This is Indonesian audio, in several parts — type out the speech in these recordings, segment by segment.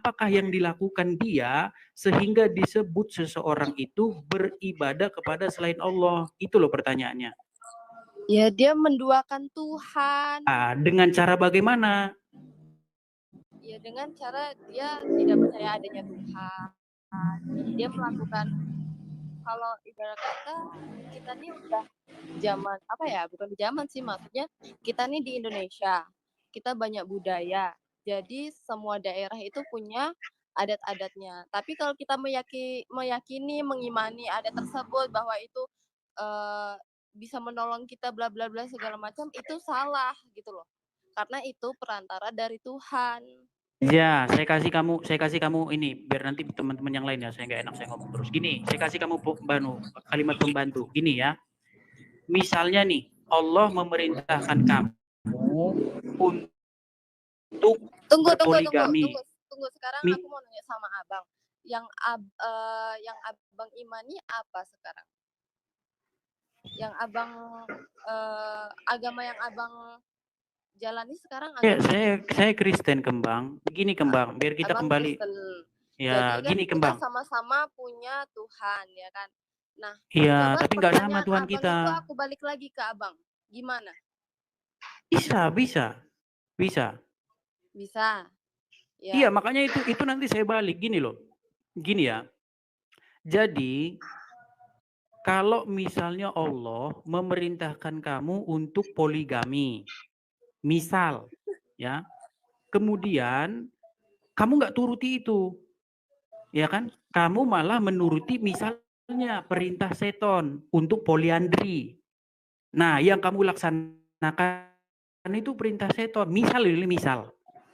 apakah yang dilakukan dia sehingga disebut seseorang itu beribadah kepada selain Allah? Itu loh pertanyaannya. Ya, dia menduakan Tuhan. Dengan cara bagaimana? Ya, dengan cara dia tidak percaya adanya Tuhan. Dia melakukan, kalau ibarat kata kita nih udah zaman apa ya, bukan zaman sih, maksudnya kita nih di Indonesia, kita banyak budaya, jadi semua daerah itu punya adat-adatnya. Tapi kalau kita meyakini, mengimani adat tersebut bahwa itu bisa menolong kita bla bla bla segala macam, itu salah gitu loh, karena itu perantara dari Tuhan. Ya, saya kasih kamu ini biar nanti teman-teman yang lain ya, saya nggak enak saya ngomong terus. Gini, saya kasih kamu kalimat pembantu. Gini ya, misalnya nih Allah memerintahkan kamu untuk berpoligami. Tunggu. Sekarang aku mau nanya sama abang, yang abang imani apa sekarang? Yang abang agama yang abang jalani sekarang agama saya Kristen, Kembang. Begini Kembang, biar kita abang kembali. Kristen. Ya, jadi kan gini kita Kembang. sama-sama punya Tuhan, ya kan? Nah, iya, coba tapi nggak sama Tuhan abang kita. itu aku balik lagi ke abang. Gimana? Bisa. Ya. Iya, makanya itu nanti saya balik gini loh. Gini ya. Jadi kalau misalnya Allah memerintahkan kamu untuk poligami, misal, ya, kemudian kamu nggak turuti itu, ya kan? Kamu malah menuruti misalnya perintah seton untuk poliandri. Nah, yang kamu laksanakan itu perintah seton. Misal,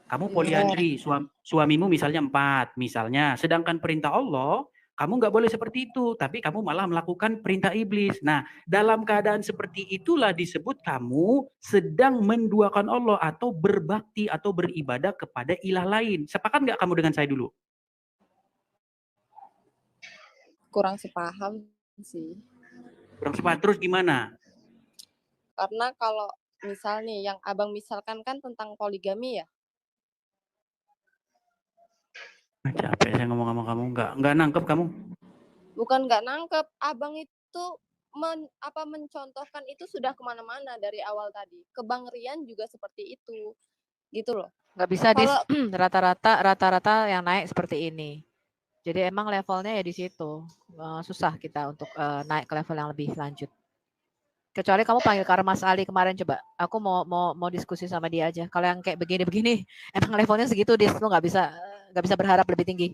kamu poliandri, suamimu misalnya 4, misalnya. Sedangkan perintah Allah, kamu nggak boleh seperti itu, tapi kamu malah melakukan perintah iblis. Nah, dalam keadaan seperti itulah disebut kamu sedang menduakan Allah atau berbakti atau beribadah kepada ilah lain. Sepakat nggak kamu dengan saya dulu? Kurang sepaham sih. Kurang sepaham, terus gimana? Karena kalau misal nih, yang abang misalkan kan tentang poligami ya? Capek saya ngomong sama kamu, nggak nangkep kamu? Bukan nggak nangkep, abang itu mencontohkan itu sudah kemana-mana dari awal tadi. Ke Bang Rian juga seperti itu, gitu loh. Nggak bisa rata-rata yang naik seperti ini. Jadi emang levelnya ya di situ. Susah kita untuk naik ke level yang lebih lanjut. Kecuali kamu panggil Mas Ali kemarin, coba. Aku mau diskusi sama dia aja. Kalau yang kayak begini-begini, emang levelnya segitu, Dis. Lu nggak bisa berharap lebih tinggi.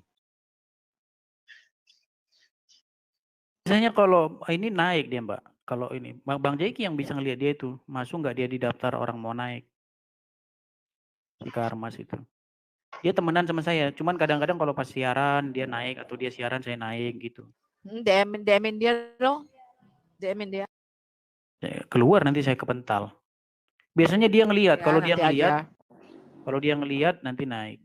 Biasanya kalau ini naik dia, Mbak. Kalau ini Bang Jeki yang bisa ngelihat dia itu, masuk nggak dia di daftar orang mau naik. Si Karmas itu. Dia temenan sama saya, cuman kadang-kadang kalau pas siaran dia naik atau dia siaran saya naik gitu. DM-in dia dong. DM-in dia. Keluar nanti saya kepental. Biasanya dia ngelihat, Ya, kalau dia ngelihat nanti naik.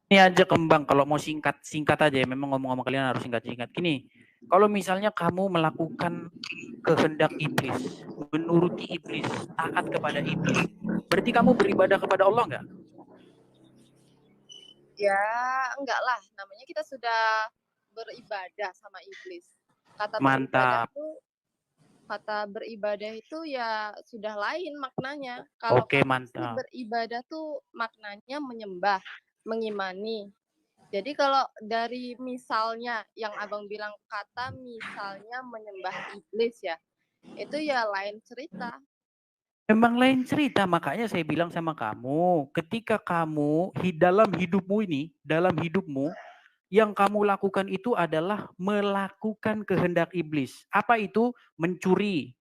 Ini aja Kembang, kalau mau singkat aja ya, memang ngomong-ngomong kalian harus singkat-singkat. Gini, kalau misalnya kamu melakukan kehendak iblis, menuruti iblis, taat kepada iblis, berarti kamu beribadah kepada Allah nggak? Ya, enggak lah. Namanya kita sudah beribadah sama iblis. Mantap. Kata beribadah itu ya sudah lain maknanya. Kalau mantap. Beribadah tuh maknanya menyembah, mengimani. Jadi kalau dari misalnya yang abang bilang kata misalnya menyembah iblis ya, itu ya lain cerita. Memang lain cerita, makanya saya bilang sama kamu, ketika kamu dalam hidupmu, yang kamu lakukan itu adalah melakukan kehendak iblis. Apa itu? Mencuri,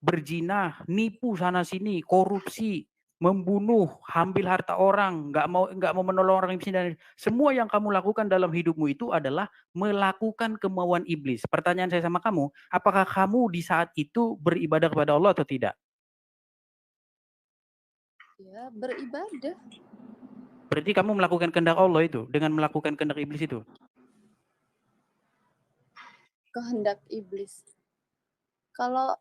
berzina, nipu sana sini, korupsi, membunuh, ambil harta orang, nggak mau menolong orang miskin, semua yang kamu lakukan dalam hidupmu itu adalah melakukan kemauan iblis. Pertanyaan saya sama kamu, apakah kamu di saat itu beribadah kepada Allah atau tidak? Ya, beribadah. Berarti kamu melakukan kehendak Allah itu dengan melakukan kehendak iblis itu? Kehendak iblis. Kalau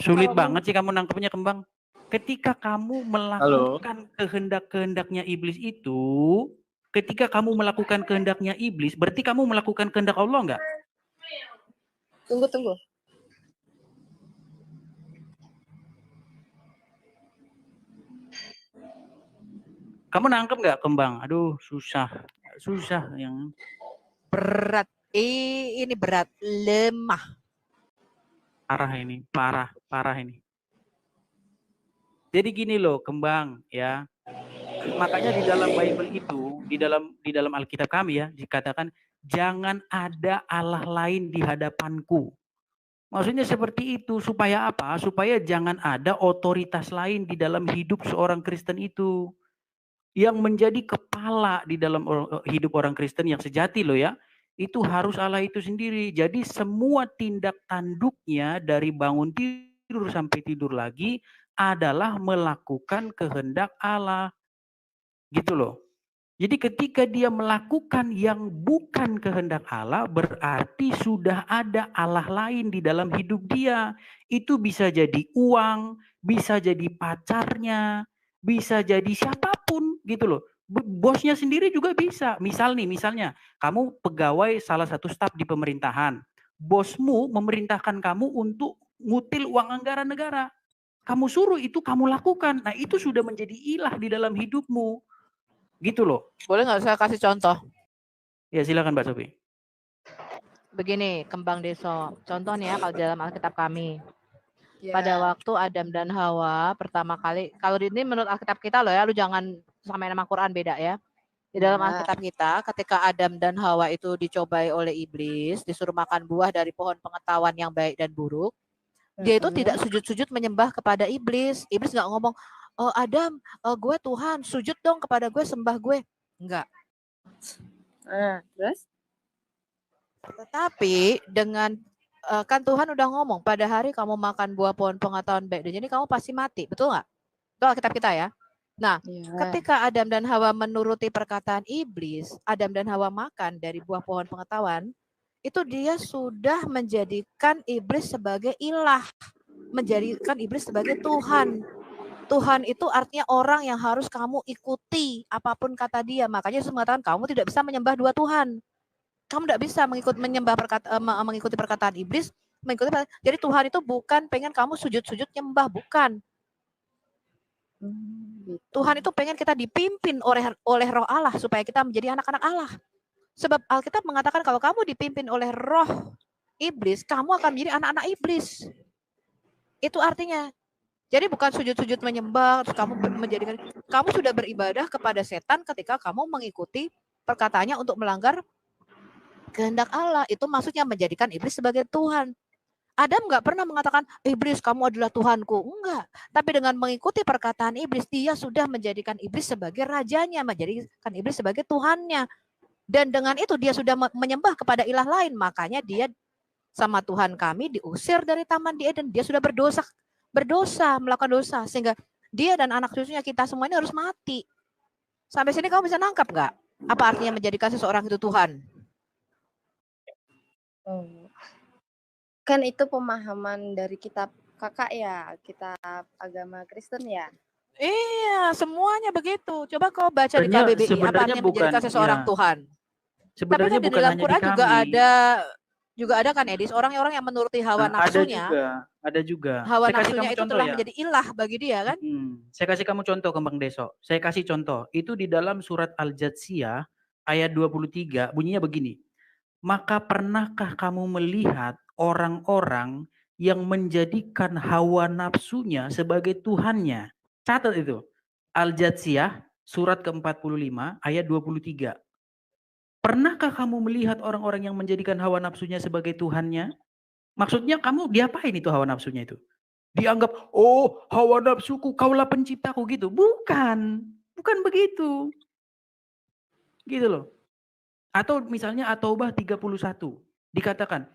sulit banget sih kamu nangkepnya Kembang. Ketika kamu Halo. melakukan kehendak-kehendaknya iblis itu, ketika kamu melakukan kehendaknya iblis, berarti kamu melakukan kehendak Allah enggak? Tunggu. Kamu nangkep nggak, Kembang? Aduh, susah yang Berat. Ini berat. Lemah. parah ini, parah ini. Jadi gini loh, Kembang, ya. Makanya di dalam Bible itu, di dalam Alkitab kami ya, dikatakan jangan ada Allah lain di hadapanku. Maksudnya seperti itu, supaya apa? Supaya jangan ada otoritas lain di dalam hidup seorang Kristen itu. Yang menjadi kepala di dalam hidup orang Kristen yang sejati loh ya, itu harus Allah itu sendiri. Jadi semua tindak tanduknya dari bangun tidur sampai tidur lagi adalah melakukan kehendak Allah. Gitu loh. Jadi ketika dia melakukan yang bukan kehendak Allah, berarti sudah ada Allah lain di dalam hidup dia. Itu bisa jadi uang, bisa jadi pacarnya, bisa jadi siapapun gitu loh. Bosnya sendiri juga bisa. Misalnya kamu pegawai salah satu staf di pemerintahan. Bosmu memerintahkan kamu untuk ngutil uang anggaran negara. Kamu suruh itu kamu lakukan. Nah itu sudah menjadi ilah di dalam hidupmu. Gitu loh. Boleh nggak saya kasih contoh? Ya silakan Mbak Sofi. Begini, Kembang Deso. Contoh nih ya, kalau dalam Alkitab kami. Ya. Pada waktu Adam dan Hawa pertama kali, kalau ini menurut Alkitab kita loh ya, lu jangan samain sama Quran, beda ya. Di dalam Alkitab kita, ketika Adam dan Hawa itu dicobai oleh iblis, disuruh makan buah dari pohon pengetahuan yang baik dan buruk, dia itu tidak sujud-sujud menyembah kepada iblis. Iblis nggak ngomong, oh Adam, gue Tuhan, sujud dong kepada gue, sembah gue. Enggak. Terus? Tetapi dengan kan Tuhan udah ngomong, pada hari kamu makan buah pohon pengetahuan baik dan jadi kamu pasti mati, betul nggak? Itu Alkitab kita ya. Nah, ketika Adam dan Hawa menuruti perkataan iblis, Adam dan Hawa makan dari buah pohon pengetahuan, itu dia sudah menjadikan iblis sebagai ilah, menjadikan iblis sebagai Tuhan. Tuhan itu artinya orang yang harus kamu ikuti apapun kata dia. Makanya Yesus mengatakan kamu tidak bisa menyembah dua Tuhan. Kamu tidak bisa mengikuti perkataan iblis. Jadi Tuhan itu bukan pengen kamu sujud-sujud nyembah, bukan. Tuhan itu pengen kita dipimpin oleh roh Allah supaya kita menjadi anak-anak Allah. Sebab Alkitab mengatakan kalau kamu dipimpin oleh roh iblis, kamu akan menjadi anak-anak iblis. Itu artinya. Jadi bukan sujud-sujud menyembah, terus kamu sudah beribadah kepada setan ketika kamu mengikuti perkataannya untuk melanggar kehendak Allah. Itu maksudnya menjadikan iblis sebagai Tuhan. Adam nggak pernah mengatakan, iblis kamu adalah Tuhanku. Enggak. Tapi dengan mengikuti perkataan iblis, dia sudah menjadikan iblis sebagai rajanya, menjadikan iblis sebagai Tuhannya. Dan dengan itu dia sudah menyembah kepada ilah lain. Makanya dia sama Tuhan kami diusir dari Taman di Eden. Dia sudah berdosa, melakukan dosa. Sehingga dia dan anak cucunya kita semua ini harus mati. Sampai sini kamu bisa nangkap nggak? Apa artinya menjadikan seseorang itu Tuhan? Kan itu pemahaman dari kitab kakak ya, kitab agama Kristen ya. Iya, semuanya begitu. Coba kau baca di KBBI apa artinya menjadikan seseorang Tuhan. Sebenarnya bukan dalam hanya Quran di kami. Juga ada kan Edis, orang-orang yang menuruti hawa nafsunya. Ada juga. Hawa nafsunya itu telah menjadi ilah bagi dia kan. Saya kasih kamu contoh, Kembang Deso. Saya kasih contoh. Itu di dalam surat Al-Jatsiyah ayat 23 bunyinya begini. Maka pernahkah kamu melihat orang-orang yang menjadikan hawa nafsunya sebagai Tuhannya? Catat itu. Al-Jatsiyah surat ke-45 ayat 23. Pernahkah kamu melihat orang-orang yang menjadikan hawa nafsunya sebagai Tuhannya? Maksudnya kamu diapain itu hawa nafsunya itu? Dianggap, oh hawa nafsuku, kaulah penciptaku gitu. Bukan begitu. Gitu loh. Atau misalnya At-Taubah 31. Dikatakan,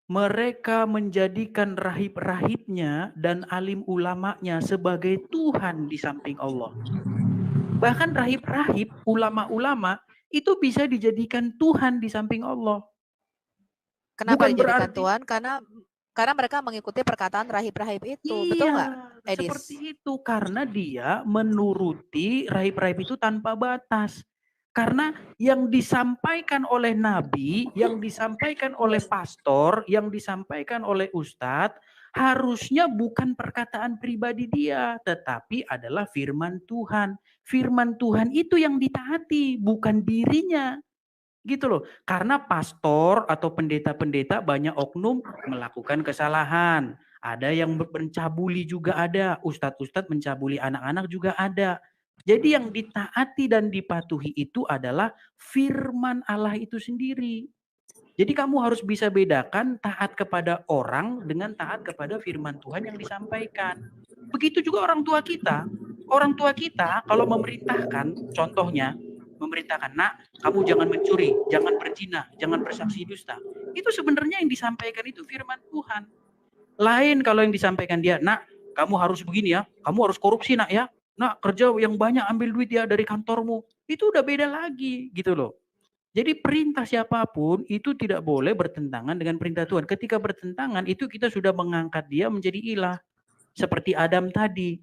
mereka menjadikan rahib-rahibnya dan alim ulamanya sebagai Tuhan di samping Allah. Bahkan rahib-rahib, ulama-ulama, itu bisa dijadikan Tuhan di samping Allah. Kenapa dijadikan Tuhan? Karena Karena mereka mengikuti perkataan rahib-rahib itu, betul nggak, Iya, Edis? seperti itu. Karena dia menuruti rahib-rahib itu tanpa batas. Karena yang disampaikan oleh nabi, yang disampaikan oleh pastor, yang disampaikan oleh ustadz, harusnya bukan perkataan pribadi dia, tetapi adalah firman Tuhan. Firman Tuhan itu yang ditaati, bukan dirinya. Gitu loh. Karena pastor atau pendeta-pendeta banyak oknum melakukan kesalahan. Ada yang mencabuli juga ada. Ustadz-ustadz mencabuli anak-anak juga ada. Jadi yang ditaati dan dipatuhi itu adalah firman Allah itu sendiri. Jadi kamu harus bisa bedakan taat kepada orang dengan taat kepada firman Tuhan yang disampaikan. Begitu juga orang tua kita. Orang tua kita kalau memerintahkan, contohnya, memerintahkan, nak, kamu jangan mencuri, jangan berzina, jangan bersaksi dusta. Itu sebenarnya yang disampaikan itu firman Tuhan. Lain kalau yang disampaikan dia, nak, kamu harus begini ya, kamu harus korupsi nak ya, nak kerja yang banyak ambil duit ya dari kantormu. Itu udah beda lagi gitu loh. Jadi perintah siapapun itu tidak boleh bertentangan dengan perintah Tuhan. Ketika bertentangan itu kita sudah mengangkat dia menjadi ilah. Seperti Adam tadi.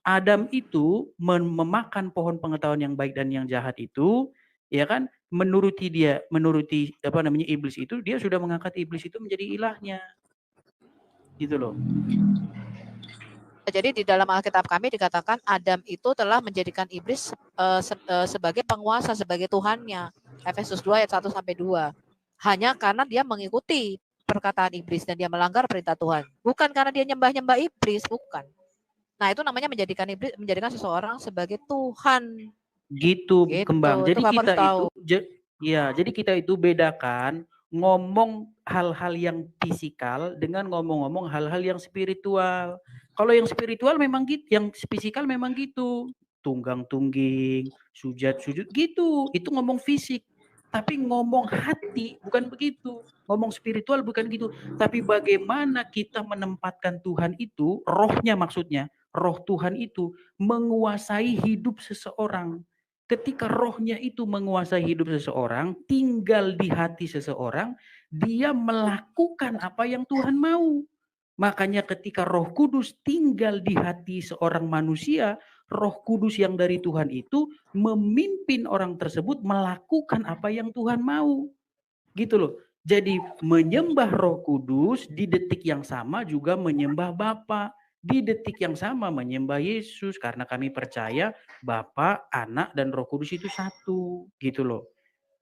Adam itu memakan pohon pengetahuan yang baik dan yang jahat itu, ya kan? Menuruti iblis itu, dia sudah mengangkat iblis itu menjadi ilahnya. Gitu loh. Jadi di dalam Alkitab kami dikatakan Adam itu telah menjadikan iblis sebagai penguasa, sebagai Tuhannya. Efesus 2 ayat 1 sampai 2. Hanya karena dia mengikuti perkataan iblis dan dia melanggar perintah Tuhan. Bukan karena dia nyembah-nyembah iblis, bukan. Nah, itu namanya menjadikan seseorang sebagai Tuhan. Gitu, Kembang. Jadi kita itu bedakan ngomong hal-hal yang fisikal dengan ngomong-ngomong hal-hal yang spiritual. Kalau yang spiritual memang gitu, yang fisikal memang gitu. Tunggang-tungging, sujud-sujud gitu. Itu ngomong fisik. Tapi ngomong hati bukan begitu. Ngomong spiritual bukan gitu. Tapi bagaimana kita menempatkan Tuhan itu, rohnya maksudnya, roh Tuhan itu menguasai hidup seseorang. Ketika rohnya itu menguasai hidup seseorang, tinggal di hati seseorang, dia melakukan apa yang Tuhan mau. Makanya ketika Roh Kudus tinggal di hati seorang manusia, Roh Kudus yang dari Tuhan itu memimpin orang tersebut melakukan apa yang Tuhan mau. Gitu loh. Jadi menyembah Roh Kudus di detik yang sama juga menyembah Bapa. Di detik yang sama menyembah Yesus karena kami percaya Bapa, Anak dan Roh Kudus itu satu, gitu loh.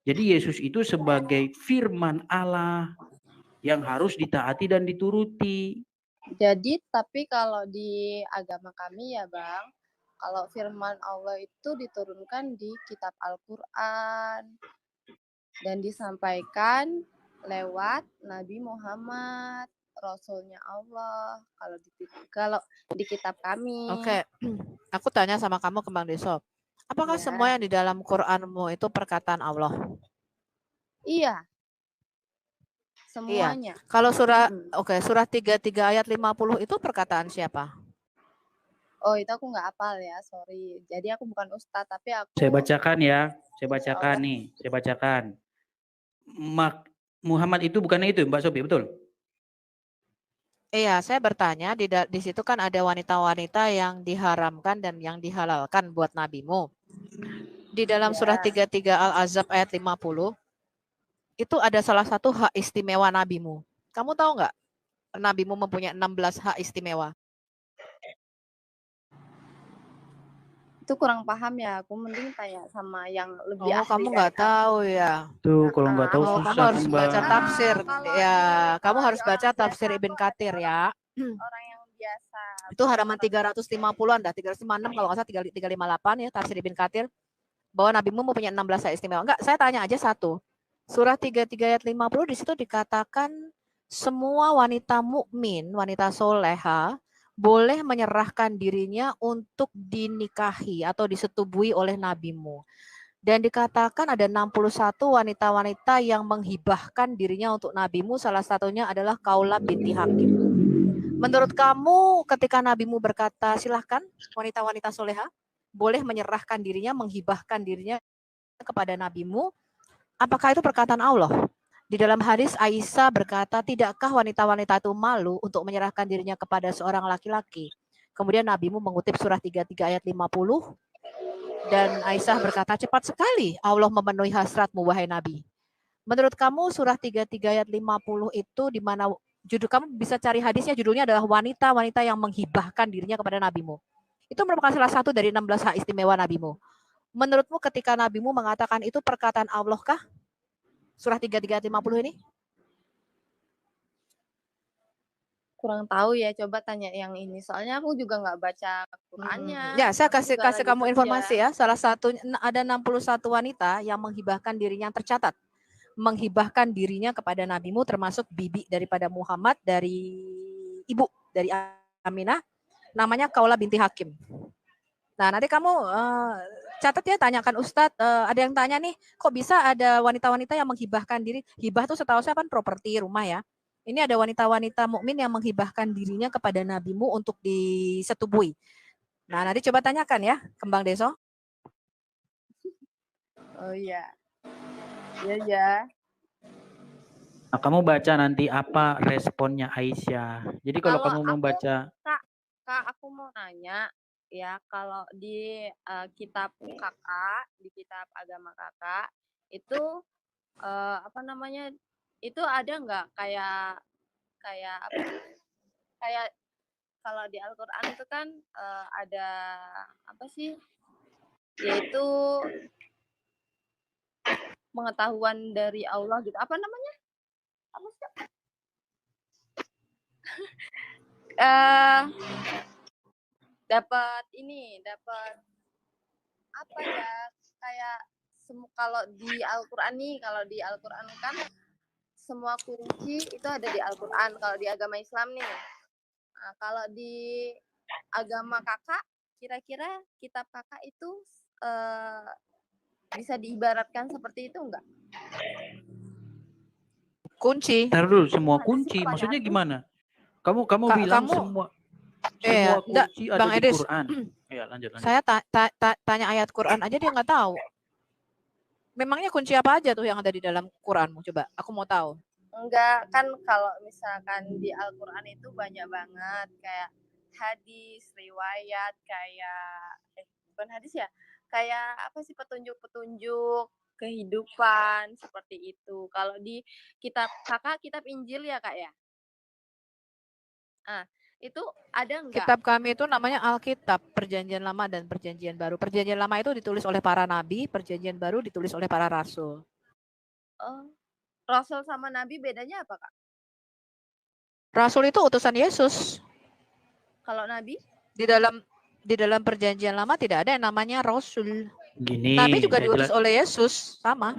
Jadi Yesus itu sebagai firman Allah yang harus ditaati dan dituruti. Jadi tapi kalau di agama kami ya Bang, kalau firman Allah itu diturunkan di kitab Al-Quran dan disampaikan lewat Nabi Muhammad, Rasulnya Allah. Kalau di kitab kami. Oke, aku tanya sama kamu, Kembang Deso. Apakah semua yang di dalam Quranmu itu perkataan Allah? Iya. Semuanya. Iya. Kalau surah surah 33 ayat 50 itu perkataan siapa? Oh, itu aku nggak hafal ya, sorry. Jadi aku bukan ustadz, tapi aku... Saya bacakan ya, saya bacakan. Muhammad itu bukannya itu, Mbak Sophie, betul? Iya, saya bertanya, di situ kan ada wanita-wanita yang diharamkan dan yang dihalalkan buat nabimu. Di dalam surah 33 Al-Ahzab ayat 50, itu ada salah satu hak istimewa nabimu. Kamu tahu nggak? Nabimu mempunyai 16 hak istimewa. Itu kurang paham ya, aku mending tanya sama yang lebih ahli. Kamu nggak tahu ya? Tuh, kalau nggak tahu susah. Kamu harus baca tafsir. Ya, kamu harus baca tafsir Ibn Katsir ya. Orang yang biasa. Itu halaman 350-an dah, 356 kalau nggak salah, 358 ya, tafsir Ibn Katsir. Bahwa nabimu mempunyai 16 hak istimewa. Enggak, saya tanya aja satu. Surah 33 ayat 50 di situ dikatakan semua wanita mukmin, wanita soleha, boleh menyerahkan dirinya untuk dinikahi atau disetubui oleh nabimu. Dan dikatakan ada 61 wanita-wanita yang menghibahkan dirinya untuk nabimu, salah satunya adalah Khawlah binti Hakim. Menurut kamu ketika nabimu berkata, silahkan wanita-wanita soleha, boleh menyerahkan dirinya, menghibahkan dirinya kepada nabimu, apakah itu perkataan Allah? Di dalam hadis Aisyah berkata, tidakkah wanita-wanita itu malu untuk menyerahkan dirinya kepada seorang laki-laki? Kemudian Nabimu mengutip surah 33 ayat 50 dan Aisyah berkata, cepat sekali Allah memenuhi hasratmu wahai Nabi. Menurut kamu surah 33 ayat 50 itu di mana judul, kamu bisa cari hadisnya, judulnya adalah wanita-wanita yang menghibahkan dirinya kepada nabimu. Itu merupakan salah satu dari 16 hak istimewa nabimu. Menurutmu ketika nabimu mengatakan itu perkataan Allah kah? Surah 33 ayat 50 ini? Kurang tahu ya, coba tanya yang ini. Soalnya aku juga nggak baca Qurannya. Ya, saya Aku kasih juga lagi kamu kerja. informasi ya. Salah satunya ada 61 wanita yang menghibahkan dirinya, yang tercatat menghibahkan dirinya kepada nabimu, termasuk bibi daripada Muhammad, dari ibu dari Aminah, namanya Kaulah binti Hakim. Nah, nanti kamu catat ya, tanyakan Ustadz, ada yang tanya nih, kok bisa ada wanita-wanita yang menghibahkan diri? Hibah tuh setahu saya kan properti rumah ya. Ini ada wanita-wanita mukmin yang menghibahkan dirinya kepada nabimu untuk disetubui. Nah, nanti coba tanyakan ya, Kembang Deso. Oh iya. Iya ya. Nah, kamu baca nanti apa responnya Aisyah. Jadi kalau kamu membaca, Kak, aku mau nanya ya, kalau di kitab kakak, di kitab agama kakak itu apa namanya? Itu ada nggak kayak apa? Kayak kalau di Al-Qur'an itu kan ada apa sih? Yaitu pengetahuan dari Allah gitu. Apa namanya? Apa sih? Dapat apa ya? Kayak kalau di Al-Qur'an nih, kalau di Al-Qur'an kan semua kunci itu ada di Al-Qur'an kalau di agama Islam nih. Nah, kalau di agama kakak, kira-kira kitab kakak itu bisa diibaratkan seperti itu enggak? Kunci. Ntar dulu, semua kunci. Maksudnya gimana? Kamu bilang semua kunci ada Bang di Edis, Quran. Ya, lanjut. Saya tanya ayat Quran aja dia nggak tahu. Memangnya kunci apa aja tuh yang ada di dalam Quranmu? Coba, aku mau tahu. Enggak, kan kalau misalkan di Al-Quran itu banyak banget kayak hadis, riwayat, kayak bukan hadis ya, kayak apa sih, petunjuk-petunjuk kehidupan seperti itu. Kalau di kitab kakak, kitab Injil ya kak ya. Ah, itu ada enggak? Kitab kami itu namanya Alkitab, Perjanjian Lama dan Perjanjian Baru. Perjanjian Lama itu ditulis oleh para nabi, Perjanjian Baru ditulis oleh para rasul. Oh, rasul sama nabi bedanya apa kak? Rasul itu utusan Yesus. Kalau nabi? Di dalam Perjanjian Lama tidak ada yang namanya rasul. Gini, Nabi juga diutus oleh Yesus, sama.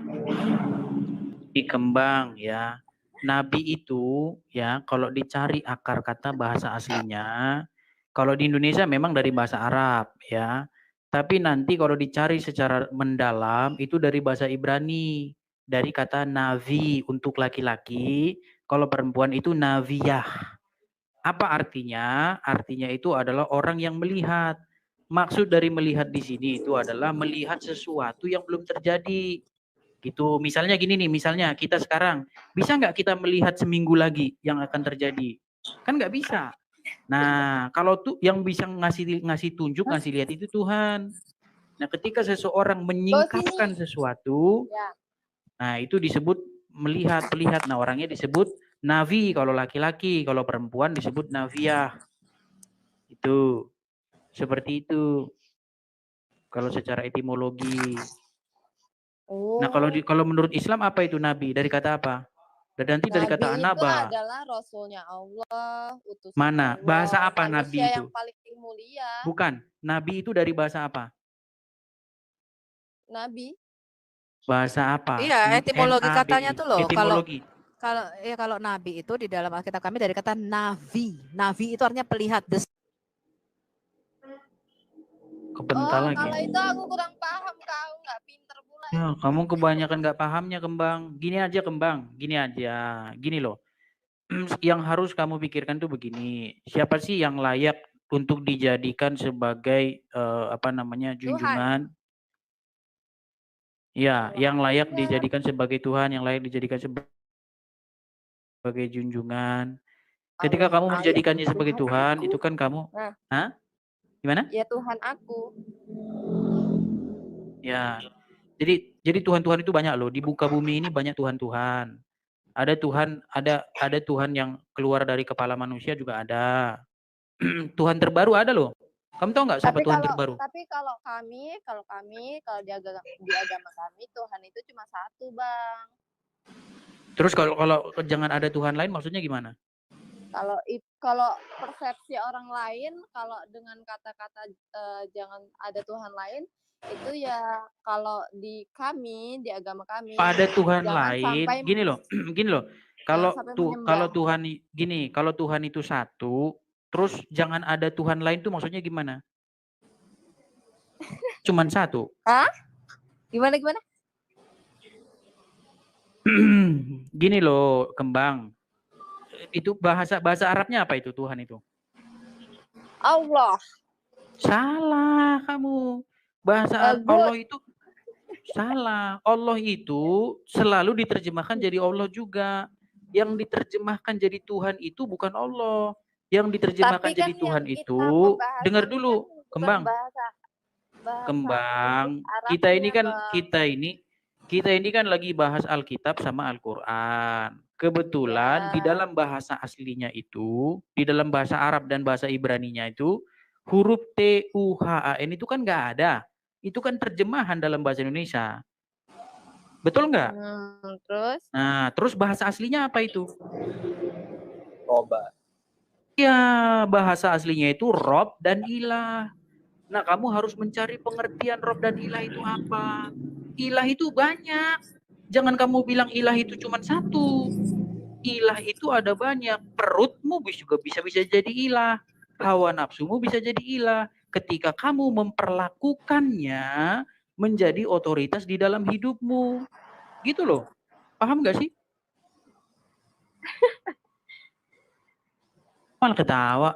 Di Kembang ya. Nabi itu ya kalau dicari akar kata bahasa aslinya, kalau di Indonesia memang dari bahasa Arab ya. Tapi nanti kalau dicari secara mendalam itu dari bahasa Ibrani, dari kata navi untuk laki-laki, kalau perempuan itu naviyah. Apa artinya? Artinya itu adalah orang yang melihat. Maksud dari melihat di sini itu adalah melihat sesuatu yang belum terjadi. Gitu. Misalnya gini nih, misalnya kita sekarang bisa nggak kita melihat seminggu lagi yang akan terjadi? Kan nggak bisa. Nah, kalau tuh yang bisa ngasih tunjuk, ngasih lihat itu Tuhan. Nah, ketika seseorang menyingkapkan sesuatu, nah itu disebut melihat. Nah, orangnya disebut navi kalau laki-laki, kalau perempuan disebut naviyah. Itu seperti itu. Kalau secara etimologi. Nah, kalau menurut Islam apa itu nabi? Dari kata apa? Dan nanti dari kata anaba. Nabi itu adalah rasulnya Allah, utusan Mana? Allah. Bahasa apa nabi itu? Yang paling mulia. Bukan. Nabi itu dari bahasa apa? Nabi. Bahasa apa? Iya, etimologi katanya tuh loh. Etimologi. Kalau nabi itu di dalam Alkitab kami dari kata navi. Navi itu artinya pelihat. Kebental lagi. Kalau itu aku kurang paham, kau nggak pinter pula. Ya, kamu kebanyakan nggak pahamnya Kembang. Gini aja Kembang, gini aja. Gini loh. Yang harus kamu pikirkan tuh begini. Siapa sih yang layak untuk dijadikan sebagai junjungan? Ya, yang layak dijadikan sebagai Tuhan, yang layak dijadikan sebagai sebagai junjungan. Ketika kamu Ayah, menjadikannya sebagai Tuhan, aku. itu kan kamu, Nah, gimana? ya Tuhan aku. Ya, jadi Tuhan-Tuhan itu banyak loh. Di muka bumi ini banyak Tuhan-Tuhan. Ada Tuhan yang keluar dari kepala manusia juga ada. Tuhan terbaru ada loh. Kamu tahu nggak siapa Tuhan terbaru? Tapi kalau di agama kami Tuhan itu cuma satu, Bang. Terus kalau jangan ada Tuhan lain maksudnya gimana? Kalau persepsi orang lain, kalau dengan kata-kata jangan ada Tuhan lain, itu ya kalau di agama kami ada Tuhan jangan lain. sampai Gini loh. Kalau menyembah. Tuhan itu satu, terus jangan ada Tuhan lain tuh maksudnya gimana? Cuman satu. Hah? Gimana? Gini loh, Kembang. Itu bahasa Arabnya apa itu Tuhan itu? Allah. Salah kamu. Bahasa Allah itu salah. Allah itu selalu diterjemahkan jadi Allah juga. Yang diterjemahkan jadi Tuhan itu bukan Allah. Yang diterjemahkan Tapi jadi kan Tuhan yang itu, kita dengar membahas dulu, ini bukan Kembang. bahasa Kembang. Arabnya, Kita ini kan lagi bahas Alkitab sama Al-Qur'an. Kebetulan di dalam bahasa aslinya itu, di dalam bahasa Arab dan bahasa Ibraninya itu, huruf T-U-H-A-N itu kan nggak ada. Itu kan terjemahan dalam bahasa Indonesia. Betul nggak? Terus? Nah, terus bahasa aslinya apa itu? Roba. Ya, bahasa aslinya itu Rob dan Ilah. Nah, kamu harus mencari pengertian Rob dan Ilah itu apa. Ilah itu banyak. Jangan kamu bilang ilah itu cuma satu. Ilah itu ada banyak. Perutmu juga bisa jadi ilah. Hawa nafsumu bisa jadi ilah. Ketika kamu memperlakukannya menjadi otoritas di dalam hidupmu. Gitu loh. Paham gak sih? Malah ketawa.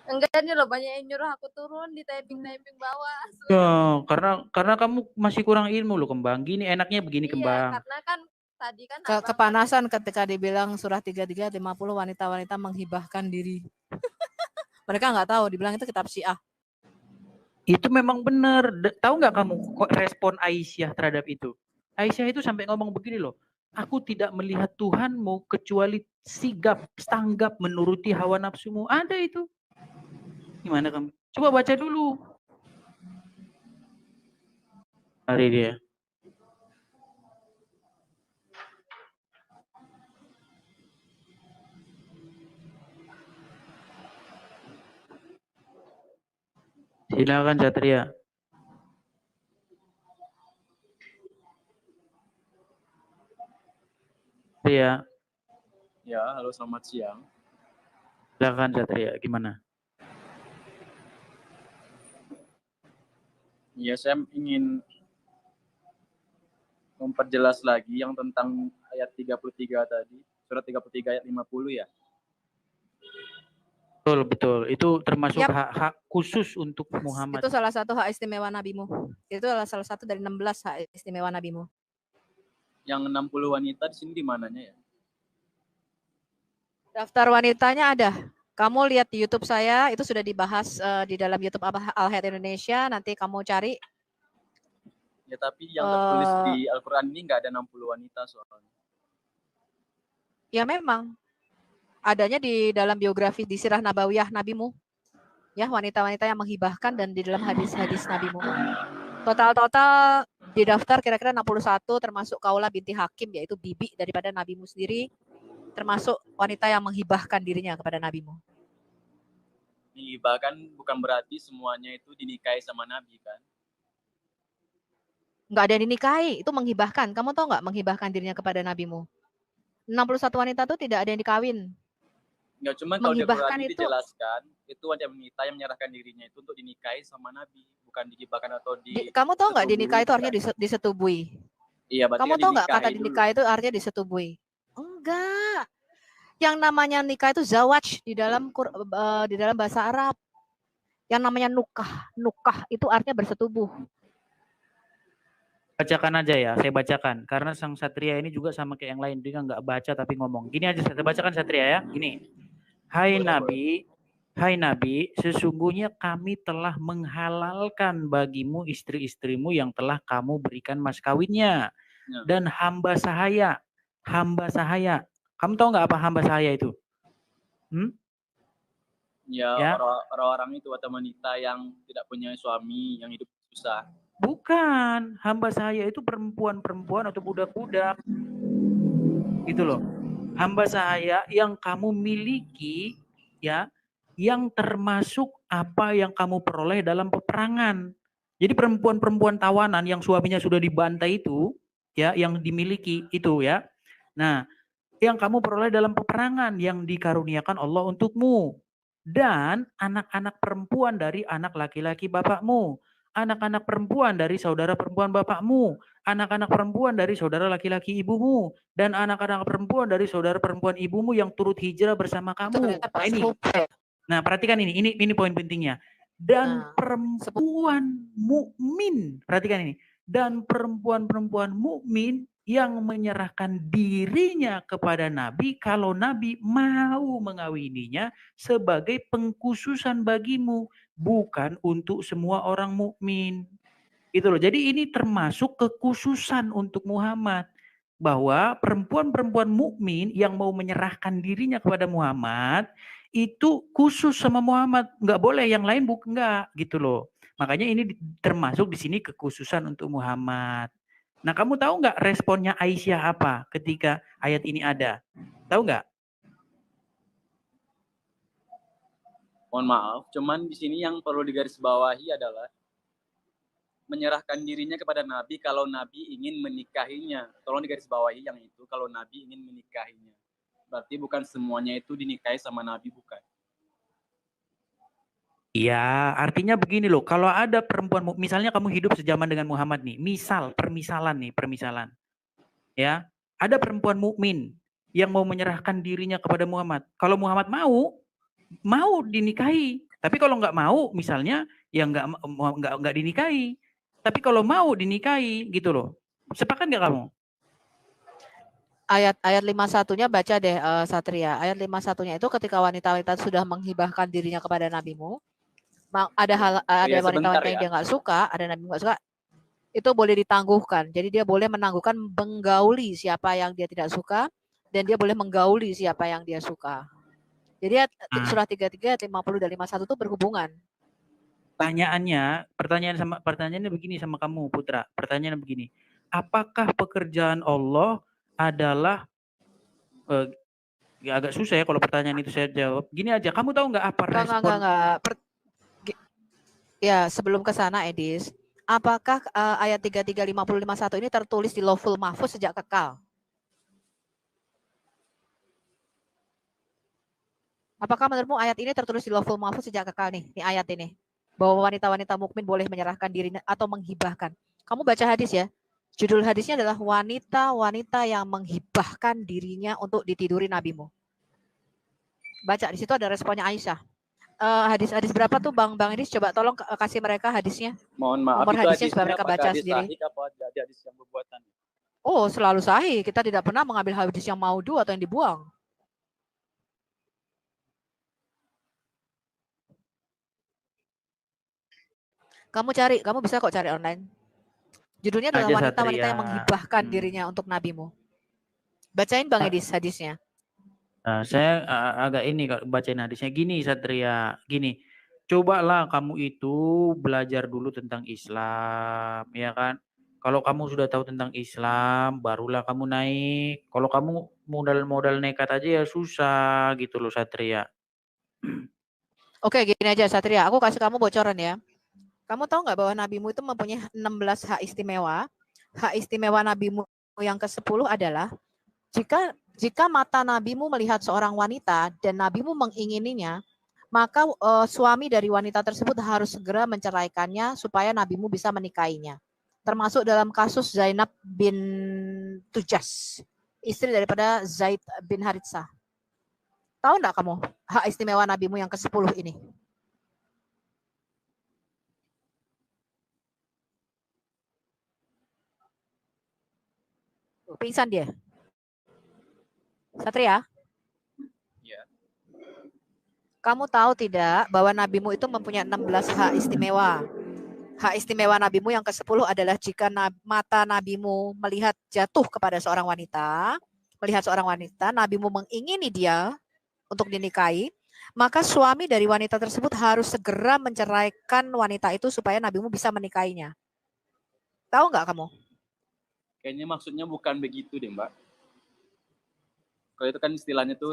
Enggak, nih loh, banyak yang nyuruh aku turun di typing bawah. Ya, karena kamu masih kurang ilmu loh, Kembang. Gini enaknya begini, Kembang. Karena kan tadi kan kepanasan ketika dibilang surah 33 50 wanita-wanita menghibahkan diri. Mereka nggak tahu, dibilang itu kitab Syiah. Itu memang benar. Tahu nggak kamu kok respon Aisyah terhadap itu? Aisyah itu sampai ngomong begini loh. Aku tidak melihat Tuhanmu kecuali sigap, tanggap menuruti hawa nafsumu. Ada itu. Gimana kamu? Coba baca dulu. Mari dia. Silakan Satria. Satria. Ya, halo selamat siang. Silakan Satria, gimana? Ya, saya ingin memperjelas lagi yang tentang ayat 33 tadi, surat 33 ayat 50 ya. Betul. Itu termasuk hak khusus untuk Muhammad. Itu salah satu hak istimewa nabimu. Itu adalah salah satu dari 16 hak istimewa nabimu. Yang 60 wanita di sini di mananya ya? Daftar wanitanya ada. Kamu lihat di YouTube saya, itu sudah dibahas di dalam YouTube Al-Hayat Indonesia, nanti kamu cari. Ya, tapi yang tertulis di Al-Quran ini nggak ada 60 wanita soalnya. Ya memang. Adanya di dalam biografi di Sirah Nabawiyah nabimu. Ya, wanita-wanita yang menghibahkan dan di dalam hadis-hadis nabimu. Total didaftar kira-kira 61, termasuk Kaula binti Hakim, yaitu bibi daripada nabimu sendiri, termasuk wanita yang menghibahkan dirinya kepada nabimu. Menghibahkan bukan berarti semuanya itu dinikahi sama nabi kan? Nggak ada yang dinikahi, itu menghibahkan. Kamu tahu nggak menghibahkan dirinya kepada nabimu? 61 wanita itu tidak ada yang dikawin. Nggak, cuma kalau di Quran itu dijelaskan, itu wanita yang menyerahkan dirinya itu untuk dinikahi sama nabi, bukan dihibahkan atau kamu tahu nggak dinikahi itu artinya disetubui? Iya, berarti kamu tahu nggak kata dinikahi itu artinya disetubui? Enggak. Yang namanya nikah itu zawaj di dalam bahasa Arab. Yang namanya nukah itu artinya bersetubuh. bacakan aja ya, saya bacakan. Karena sang Satria ini juga sama kayak yang lain, dia nggak baca tapi ngomong. Gini aja saya bacakan Satria ya, gini. Hai Nabi, sesungguhnya kami telah menghalalkan bagimu istri-istrimu yang telah kamu berikan mas kawinnya. Dan hamba sahaya. Kamu tahu nggak apa hamba sahaya itu? Ya, orang-orang itu atau wanita yang tidak punya suami, yang hidup susah. Bukan, hamba sahaya itu perempuan-perempuan atau budak-budak. Gitu loh. Hamba sahaya yang kamu miliki, ya, yang termasuk apa yang kamu peroleh dalam peperangan. Jadi perempuan-perempuan tawanan yang suaminya sudah dibantai itu, ya, yang dimiliki itu ya. Nah, yang kamu peroleh dalam peperangan yang dikaruniakan Allah untukmu. Dan anak-anak perempuan dari anak laki-laki bapakmu. Anak-anak perempuan dari saudara perempuan bapakmu. Anak-anak perempuan dari saudara laki-laki ibumu. Dan anak-anak perempuan dari saudara perempuan ibumu yang turut hijrah bersama kamu. Nah, ini. Nah, perhatikan ini poin pentingnya. Dan perempuan mukmin, perhatikan ini. Dan perempuan-perempuan mukmin yang menyerahkan dirinya kepada Nabi kalau Nabi mau mengawininya sebagai pengkhususan bagimu, bukan untuk semua orang mukmin. Gitu loh. Jadi ini termasuk kekhususan untuk Muhammad, bahwa perempuan-perempuan mukmin yang mau menyerahkan dirinya kepada Muhammad itu khusus sama Muhammad, nggak boleh yang lain enggak gitu loh. Makanya ini termasuk di sini kekhususan untuk Muhammad. Nah, kamu tahu nggak responnya Aisyah apa ketika ayat ini ada? Tahu nggak? Mohon maaf, cuman di sini yang perlu digarisbawahi adalah menyerahkan dirinya kepada Nabi kalau Nabi ingin menikahinya. Tolong digarisbawahi yang itu, kalau Nabi ingin menikahinya. Berarti bukan semuanya itu dinikahi sama Nabi, bukan. Iya, artinya begini loh, kalau ada perempuan, misalnya kamu hidup sejaman dengan Muhammad nih, permisalan. Ya, ada perempuan mukmin yang mau menyerahkan dirinya kepada Muhammad. Kalau Muhammad mau dinikahi. Tapi kalau nggak mau, misalnya, ya nggak dinikahi. Tapi kalau mau dinikahi, gitu loh. Sepakat nggak kamu? Ayat 51-nya baca deh, Satria. Ayat 51-nya itu ketika wanita-wanita sudah menghibahkan dirinya kepada nabimu, ada wanita-wanita yang dia nggak suka, ada nabi nggak suka, itu boleh ditangguhkan. Jadi dia boleh menangguhkan menggauli siapa yang dia tidak suka, dan dia boleh menggauli siapa yang dia suka. Jadi surah 33, 50 dan 51 itu berhubungan. Pertanyaannya begini sama kamu, Putra. Pertanyaannya begini. Apakah pekerjaan Allah adalah ya agak susah ya kalau pertanyaan itu saya jawab. Gini aja, kamu tahu nggak apa respon? Ya, sebelum ke sana, Edis, apakah ayat 33, 50, 51 ini tertulis di Lauhul Mahfuz sejak kekal? Apakah menurutmu ayat ini tertulis di Lauhul Mahfuz sejak kekal nih ayat ini? Bahwa wanita-wanita mukmin boleh menyerahkan dirinya atau menghibahkan. Kamu baca hadis ya. Judul hadisnya adalah wanita-wanita yang menghibahkan dirinya untuk ditiduri nabimu. Baca, di situ ada responnya Aisyah. Hadis berapa tuh Bang Edis? Coba tolong kasih mereka hadisnya. Mohon maaf, nomor hadisnya supaya mereka baca sendiri. Hadis yang berbuatan? Oh, selalu sahih. Kita tidak pernah mengambil hadis yang maudhu atau yang dibuang. Kamu bisa kok cari online. Judulnya adalah wanita-wanita yang menghibahkan dirinya untuk nabimu. Bacain Bang Edis hadisnya. Saya agak ini kalau bacain hadisnya. Gini Satria, gini. Cobalah kamu itu belajar dulu tentang Islam, ya kan? Kalau kamu sudah tahu tentang Islam, barulah kamu naik. Kalau kamu modal nekat aja ya susah gitu loh Satria. Oke, gini aja Satria, aku kasih kamu bocoran ya. Kamu tahu nggak bahwa nabimu itu mempunyai 16 hak istimewa? Hak istimewa nabimu yang ke-10 adalah jika mata nabimu melihat seorang wanita dan nabimu mengingininya, maka suami dari wanita tersebut harus segera menceraikannya supaya nabimu bisa menikahinya. Termasuk dalam kasus Zainab bin Tujas, istri daripada Zaid bin Haritsah. Tahu enggak kamu hak istimewa nabimu yang ke-10 ini? Pingsan dia. Satria? Ya. Kamu tahu tidak bahwa nabimu itu mempunyai 16 hak istimewa. Hak istimewa nabimu yang ke-10 adalah jika mata nabimu melihat jatuh kepada seorang wanita, nabimu mengingini dia untuk dinikahi, maka suami dari wanita tersebut harus segera menceraikan wanita itu supaya nabimu bisa menikahinya. Tahu nggak kamu? Kayaknya maksudnya bukan begitu deh, Mbak. Kalau itu kan istilahnya tuh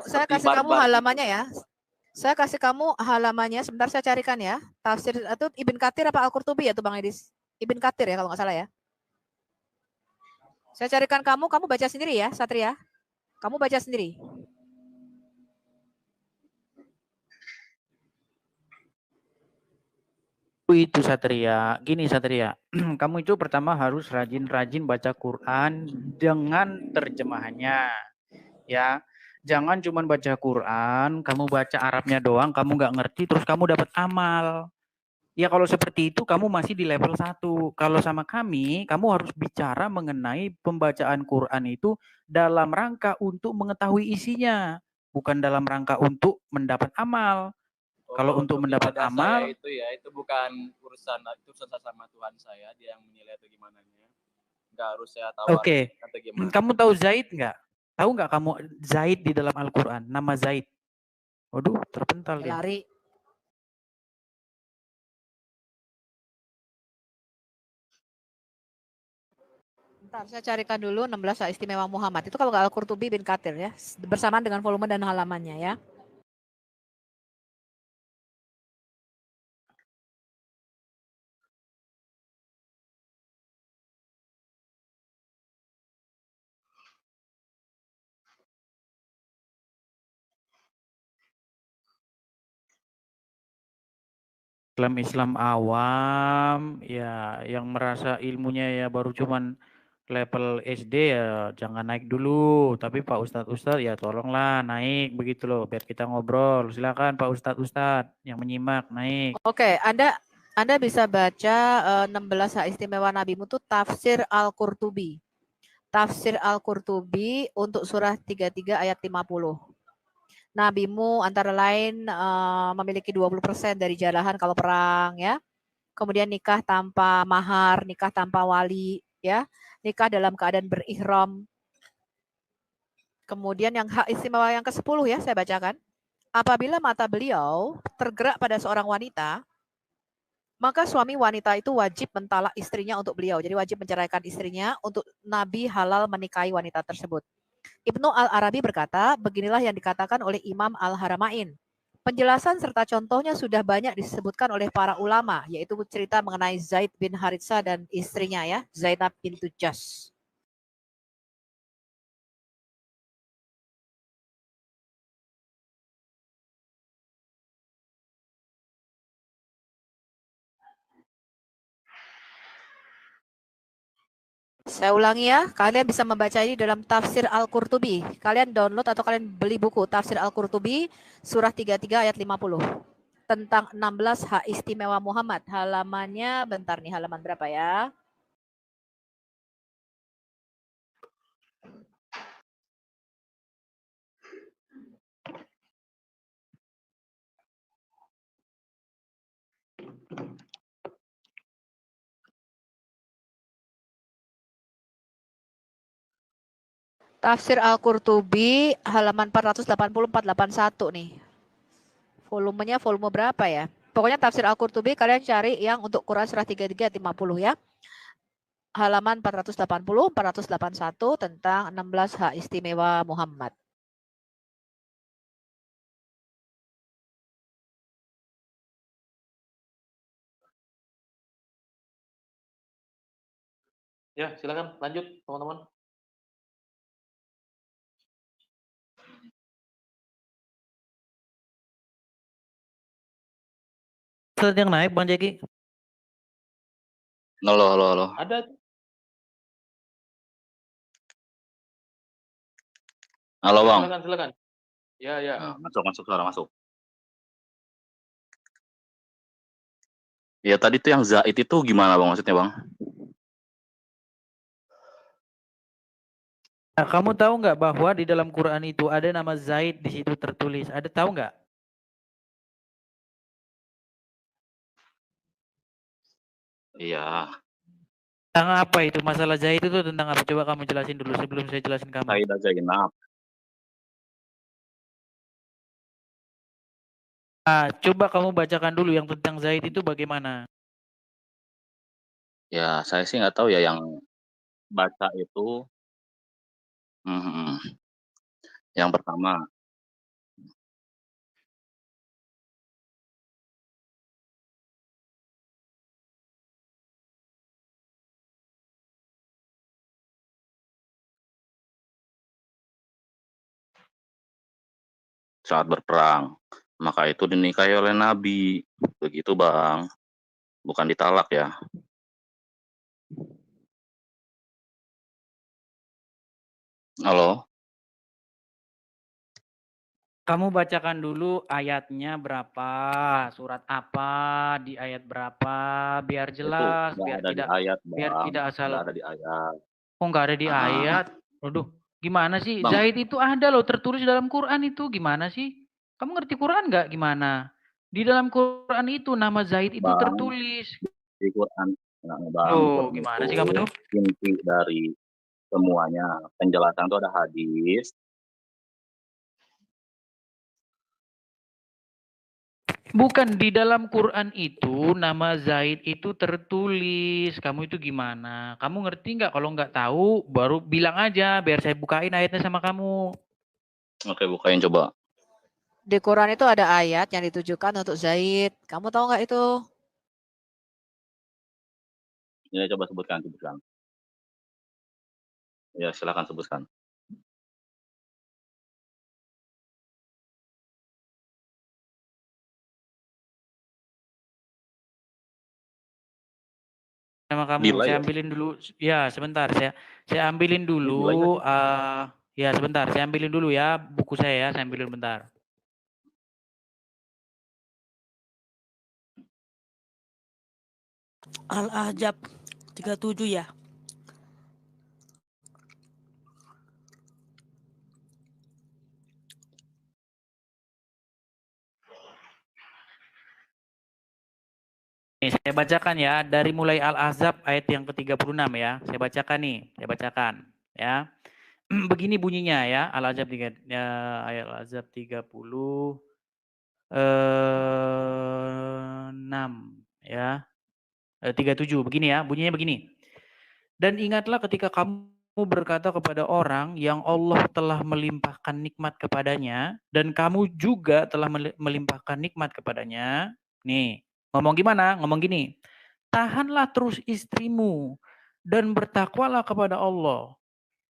Saya kasih kamu halamannya ya. Saya kasih kamu halamannya. Sebentar saya carikan ya. Tafsir itu Ibn Katsir apa Al-Qurtubi ya tuh Bang Edis? Ibn Katsir ya kalau nggak salah ya. Saya carikan kamu baca sendiri ya, Satria. Kamu baca sendiri. Itu Satria. Gini Satria, kamu itu pertama harus rajin-rajin baca Quran dengan terjemahannya. Ya, jangan cuma baca Quran, kamu baca Arabnya doang, kamu nggak ngerti, terus kamu dapat amal. Ya kalau seperti itu kamu masih di level 1. Kalau sama kami, kamu harus bicara mengenai pembacaan Quran itu dalam rangka untuk mengetahui isinya, bukan dalam rangka untuk mendapat amal. Kalau untuk mendapat amal, itu ya, itu bukan urusan saya sama Tuhan saya, dia yang menilai itu gimana nya. Nggak harus saya tahu. Oke. Kamu tahu Zaid nggak? Tahu nggak kamu Zaid di dalam Al-Quran? Nama Zaid. Waduh, terpental dia. Lari. Bentar, saya carikan dulu 16 hak istimewa Muhammad. Itu kalau nggak Al-Qurtubi bin Katsir ya. Bersamaan dengan volume dan halamannya ya. Islam awam, ya yang merasa ilmunya ya baru cuman level SD ya jangan naik dulu. Tapi Pak Ustadz ya tolonglah naik begitu loh biar kita ngobrol. Silakan Pak Ustadz yang menyimak naik. Oke, Anda bisa baca 16 hak istimewa nabimu itu tafsir Al-Qurtubi. Tafsir Al-Qurtubi untuk surah 33 ayat 50. Nabimu antara lain memiliki 20% dari jarahan kalau perang ya. Kemudian nikah tanpa mahar, nikah tanpa wali ya. Nikah dalam keadaan berihram. Kemudian yang hak istimewa yang ke-10 ya saya bacakan. Apabila mata beliau tergerak pada seorang wanita, maka suami wanita itu wajib mentalak istrinya untuk beliau. Jadi wajib menceraikan istrinya untuk Nabi halal menikahi wanita tersebut. Ibnu Al-Arabi berkata, beginilah yang dikatakan oleh Imam Al-Haramain. Penjelasan serta contohnya sudah banyak disebutkan oleh para ulama, yaitu cerita mengenai Zaid bin Haritsah dan istrinya ya, Zainab bintu Jahsh. Saya ulangi ya, kalian bisa membaca ini dalam tafsir Al-Qurtubi. Kalian download atau kalian beli buku tafsir Al-Qurtubi surah 33 ayat 50. Tentang 16 hak istimewa Muhammad. Halamannya, bentar nih, halaman berapa ya? Tafsir Al-Qurtubi halaman 480-481 nih. Volumenya volume berapa ya? Pokoknya tafsir Al-Qurtubi kalian cari yang untuk Quran surah 33 ayat 50 ya. Halaman 480-481 tentang 16 hak istimewa Muhammad. Ya, silakan lanjut teman-teman. Ustadz yang naik Bang Jeki. Halo. Ada. Halo Bang. Silakan. Ya. Masuk suara masuk. Ya tadi tuh yang Zaid itu gimana Bang maksudnya Bang? Nah, kamu tahu nggak bahwa di dalam Quran itu ada nama Zaid di situ tertulis? Ada tahu nggak? Iya, Tentang apa itu? Masalah Zaid itu tentang apa? Coba kamu jelasin dulu sebelum saya jelasin kamu. Sayyidah Zainab. Nah, coba kamu bacakan dulu yang tentang Zaid itu bagaimana? Ya, saya sih nggak tahu ya yang baca itu. Mhm. Yang pertama, saat berperang, maka itu dinikahi oleh Nabi. Begitu, Bang. Bukan ditalak ya. Halo? Kamu bacakan dulu ayatnya berapa, surat apa, di ayat berapa, biar Itu jelas, nggak biar ada di tidak ayat, biar Bang. tidak asal. Nggak ada di ayat. Oh, nggak ada di Ah, ayat. Waduh, gimana sih? Bang, Zaid itu ada loh tertulis dalam Quran itu. Gimana sih? Kamu ngerti Quran nggak? Gimana? Di dalam Quran itu nama Zaid itu Bang, tertulis. di Quran, nah, Bang, di Loh, Quran gimana itu sih kamu tuh? inti dari semuanya. Penjelasan itu ada hadis. Bukan di dalam Quran itu nama Zaid itu tertulis. Kamu itu gimana? Kamu ngerti nggak? Kalau nggak tahu, baru bilang aja biar saya bukain ayatnya sama kamu. Oke, bukain coba. Di Quran itu ada ayat yang ditujukan untuk Zaid. Kamu tahu nggak itu? Ya, coba sebutkan. Ya, silakan sebutkan. Sama kamu. Delay Saya ya? ambilin dulu. Ya, sebentar. Saya ambilin Ini dulu. delay nggak sih? Ya, sebentar. Saya ambilin dulu ya buku saya ya. Saya ambilin bentar. Al-Ahzab 37 ya. Nih, saya bacakan ya dari mulai Al-Ahzab ayat yang ke-36 ya. Saya bacakan nih. Saya bacakan ya. Begini bunyinya ya. Al-Ahzab 3 ya, ayat Al-Ahzab 36 ya. 37 begini ya. Bunyinya begini. Dan ingatlah ketika kamu berkata kepada orang yang Allah telah melimpahkan nikmat kepadanya dan kamu juga telah melimpahkan nikmat kepadanya. Nih, ngomong gimana? Ngomong gini. Tahanlah terus istrimu dan bertakwalah kepada Allah.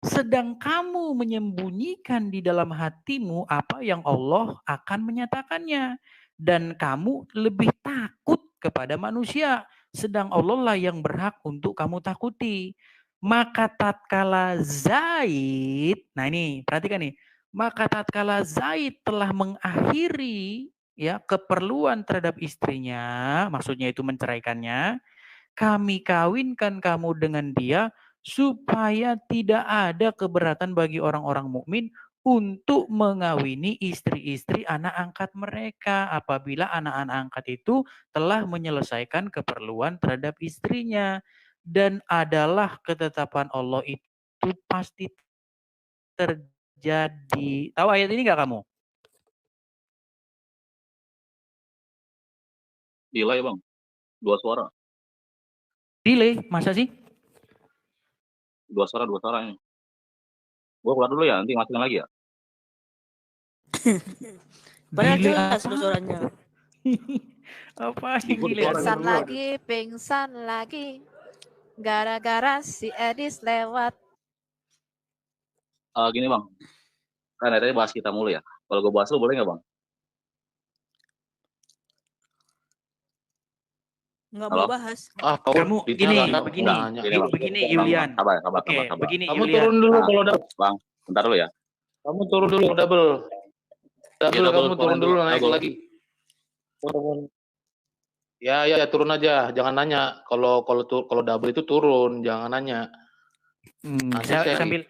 Sedang kamu menyembunyikan di dalam hatimu apa yang Allah akan menyatakannya. Dan kamu lebih takut kepada manusia. Sedang Allah lah yang berhak untuk kamu takuti. Maka tatkala Zaid, nah ini perhatikan nih. Maka tatkala Zaid telah mengakhiri ya keperluan terhadap istrinya, maksudnya itu menceraikannya, kami kawinkan kamu dengan dia supaya tidak ada keberatan bagi orang-orang mukmin untuk mengawini istri-istri anak angkat mereka apabila anak-anak angkat itu telah menyelesaikan keperluan terhadap istrinya dan adalah ketetapan Allah itu pasti terjadi. Tahu ayat ini nggak kamu? Delay, Bang. Dua suara. Delay, masa sih? Dua suara ini. Gua keluar dulu ya, nanti masukin lagi ya. Padahal Delay jelas apa? suaranya. Apa yang Gua delay? suara Pingsan keluar. lagi, pingsan lagi. Gara-gara si Edis lewat. Gini, Bang. Kan tadi bahas kita mulu ya. Kalau gue bahas lu boleh nggak, Bang? Nggak Halo? mau bahas. Kamu gini, dinyalakan, begini, nanya. Gini, Bang. begini Bang, Yulian. sabar. Oke, begini Kamu Yulian. turun dulu Nah, kalau udah. Bang, bentar dulu ya. Kamu turun dulu double. Ya, Double kamu suarain turun dulu naik double. lagi. Turun. Ya turun aja, jangan nanya. Kalau double itu turun, jangan nanya. Nanti Saya saya sambil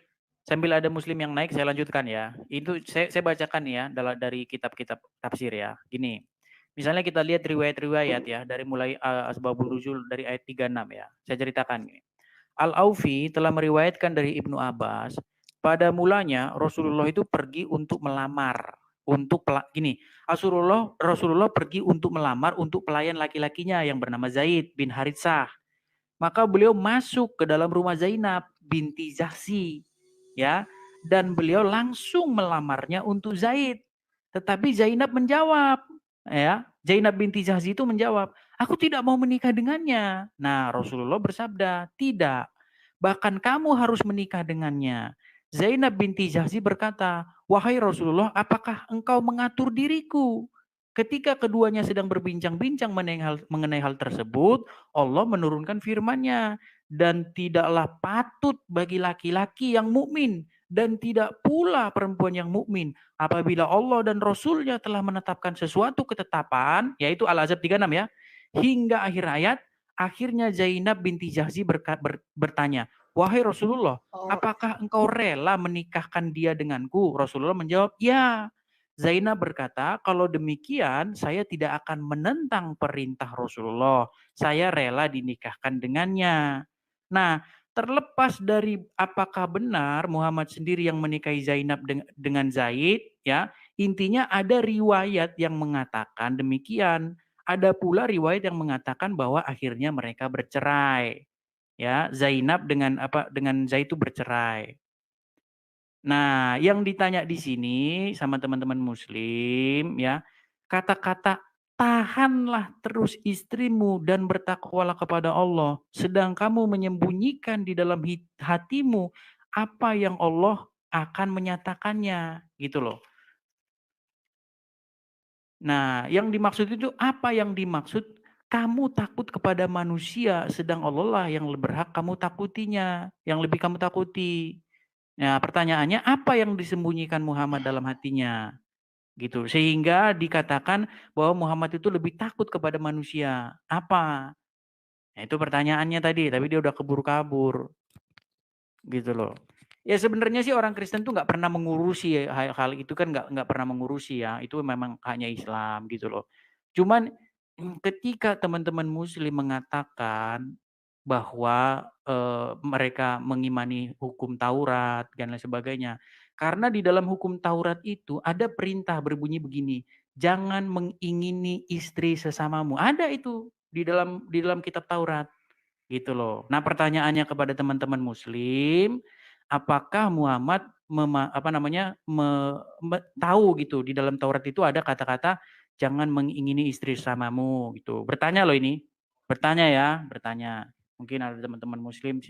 Sambil ada muslim yang naik, saya lanjutkan ya. Itu saya bacakan ya dari kitab-kitab tafsir ya. Gini, misalnya kita lihat riwayat-riwayat ya, dari mulai Asbabun Nuzul dari ayat 36 ya. Saya ceritakan gini. Al-Aufi telah meriwayatkan dari Ibnu Abbas, pada mulanya Rasulullah itu pergi untuk melamar, gini, Rasulullah pergi untuk melamar untuk pelayan laki-lakinya yang bernama Zaid bin Haritsah. Maka beliau masuk ke dalam rumah Zainab binti Jahsi, ya, dan beliau langsung melamarnya untuk Zaid. Tetapi Zainab menjawab, ya, Zainab binti Jahsi itu menjawab, aku tidak mau menikah dengannya. Nah, Rasulullah bersabda, tidak. Bahkan kamu harus menikah dengannya. Zainab binti Jahsi berkata, wahai Rasulullah, apakah engkau mengatur diriku? Ketika keduanya sedang berbincang-bincang mengenai hal tersebut, Allah menurunkan firman-Nya, dan tidaklah patut bagi laki-laki yang mukmin dan tidak pula perempuan yang mukmin apabila Allah dan Rasul-Nya telah menetapkan sesuatu ketetapan, yaitu Al-Ahzab 36 ya, hingga akhir ayat. Akhirnya Zainab binti Jahsi bertanya, wahai Rasulullah, apakah engkau rela menikahkan dia denganku? Rasulullah menjawab, ya. Zainab berkata, kalau demikian saya tidak akan menentang perintah Rasulullah. Saya rela dinikahkan dengannya. Nah, terlepas dari apakah benar Muhammad sendiri yang menikahi Zainab dengan Zaid, ya, intinya ada riwayat yang mengatakan demikian. Ada pula riwayat yang mengatakan bahwa akhirnya mereka bercerai. Ya, Zainab dengan Zaid itu bercerai. Nah, yang ditanya di sini sama teman-teman muslim ya, kata-kata tahanlah terus istrimu dan bertakwalah kepada Allah, sedang kamu menyembunyikan di dalam hatimu apa yang Allah akan menyatakannya, gitu loh. Nah, yang dimaksud itu apa yang dimaksud? Kamu takut kepada manusia, sedang Allah lah yang berhak kamu takutinya, yang lebih kamu takuti. Nah, pertanyaannya apa yang disembunyikan Muhammad dalam hatinya? Gitu. Sehingga dikatakan bahwa Muhammad itu lebih takut kepada manusia. Apa? Nah, itu pertanyaannya tadi, tapi dia udah kabur-kabur. Gitu loh. Ya sebenarnya sih orang Kristen tuh nggak pernah mengurusi hal itu kan nggak pernah mengurusi ya. Itu memang hanya Islam gitu loh. Cuman ketika teman-teman muslim mengatakan bahwa mereka mengimani hukum Taurat dan lain sebagainya. Karena di dalam hukum Taurat itu ada perintah berbunyi begini, jangan mengingini istri sesamamu. Ada itu di dalam kitab Taurat. Gitu loh. Nah, pertanyaannya kepada teman-teman muslim, apakah Muhammad tahu gitu di dalam Taurat itu ada kata-kata jangan mengingini istri sesamamu gitu. Bertanya loh ini. Bertanya ya, bertanya. Mungkin ada teman-teman muslim